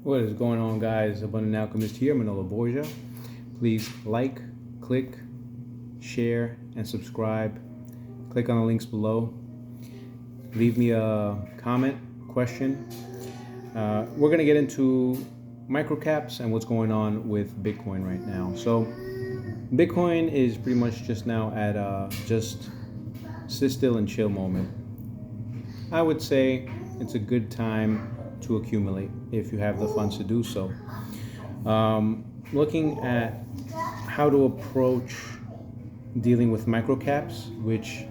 What is going on, guys? Abundant Alchemist here, Manolo Borja. Please like, click, share, and subscribe. Click on the links below. Leave me a comment, question. We're going to get into microcaps and what's going on with Bitcoin right now. So Bitcoin is pretty much just now at just sit still and chill moment. I would say it's a good time to accumulate if you have the funds to do so. Looking at how to approach dealing with microcaps, which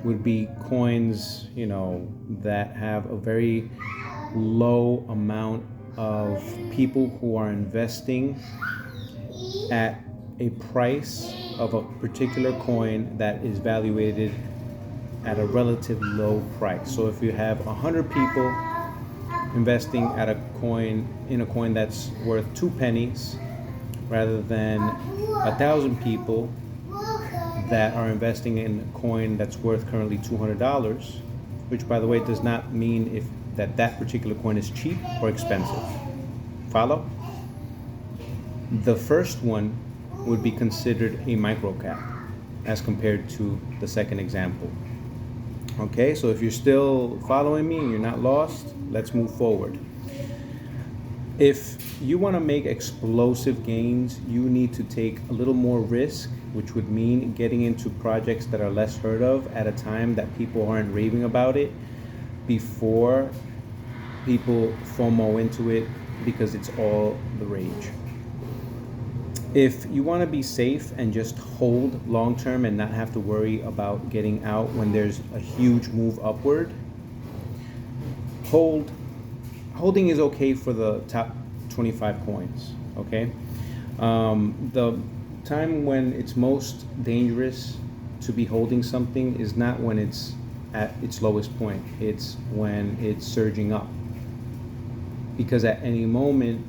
would be coins, that have a very low amount of people who are investing at a price of a particular coin that is valuated at a relatively low price. So if you have 100 people investing at a coin that's worth 2 pennies rather than 1,000 people that are investing in a coin that's worth currently $200, which by the way does not mean if that particular coin is cheap or expensive. Follow? The first one would be considered a microcap as compared to the second example. Okay, so if you're still following me and you're not lost, let's move forward. If you want to make explosive gains, you need to take a little more risk, which would mean getting into projects that are less heard of at a time that people aren't raving about it before people FOMO into it because it's all the rage. If you want to be safe and just hold long term and not have to worry about getting out when there's a huge move upward, holding is okay for the top 25 coins. Okay, the time when it's most dangerous to be holding something is not when it's at its lowest point, it's when it's surging up, because at any moment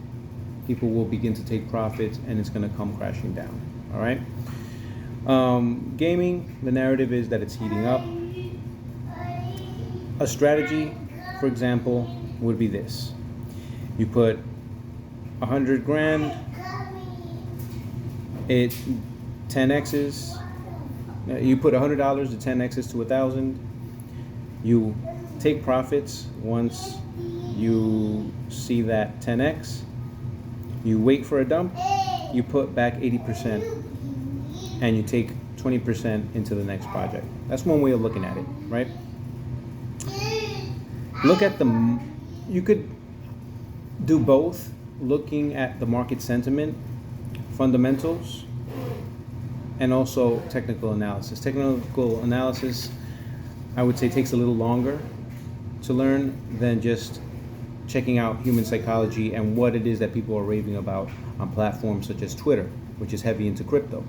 people will begin to take profits and it's going to come crashing down. All right. Gaming, the narrative is that it's heating up. A strategy, for example, would be this: you put 100 grand, it 10x's. You put $100 to 10x's to 1,000. You take profits once you see that 10x. You wait for a dump, you put back 80%, and you take 20% into the next project. That's one way of looking at it, right? You could do both, looking at the market sentiment, fundamentals, and also technical analysis. Technical analysis, I would say, takes a little longer to learn than just checking out human psychology and what it is that people are raving about on platforms such as Twitter, which is heavy into crypto.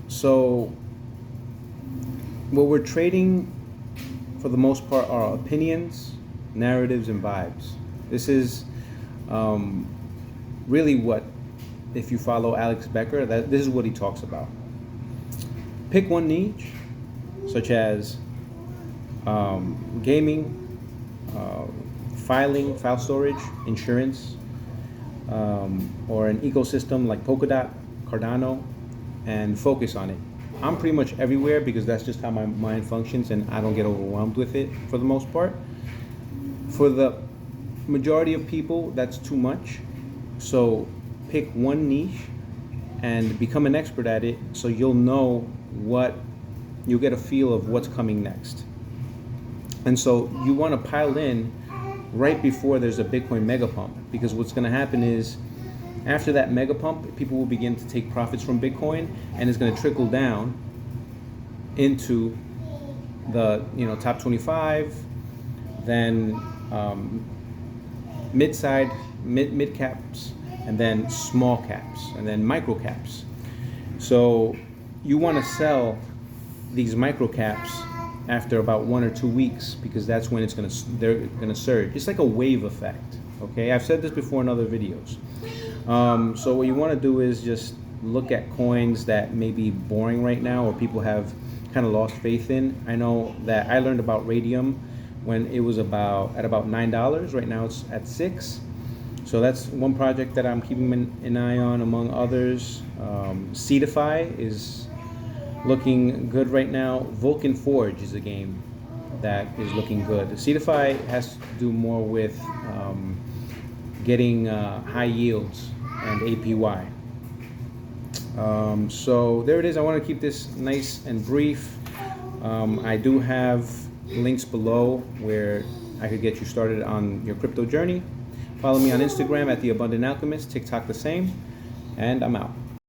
So what we're trading for the most part are opinions, narratives, and vibes. This is really what, if you follow Alex Becker, this is what he talks about. Pick one niche, such as gaming, file storage, insurance, or an ecosystem like Polkadot, Cardano, and focus on it. I'm pretty much everywhere because that's just how my mind functions, and I don't get overwhelmed with it for the most part. For the majority of people, that's too much. So pick one niche and become an expert at it, so you'll get a feel of what's coming next. And so you want to pile in right before there's a Bitcoin mega pump, because what's going to happen is after that mega pump, people will begin to take profits from Bitcoin, and it's going to trickle down into the top 25, then mid caps, and then small caps, and then micro caps. So you want to sell these micro caps after about 1 or 2 weeks, because that's when they're gonna surge. It's like a wave effect. Okay, I've said this before in other videos. So what you want to do is just look at coins that may be boring right now, or people have kind of lost faith in. I know that I learned about radium when it was at about $9. Right now it's at $6. So that's one project that I'm keeping an eye on among others. Seedify is looking good right now. Vulcan Forge is a game that is looking good. Seedify has to do more with getting high yields and APY. So there it is. I want to keep this nice and brief. I do have links below where I could get you started on your crypto journey. Follow me on Instagram at The Abundant Alchemist, TikTok the same, and I'm out.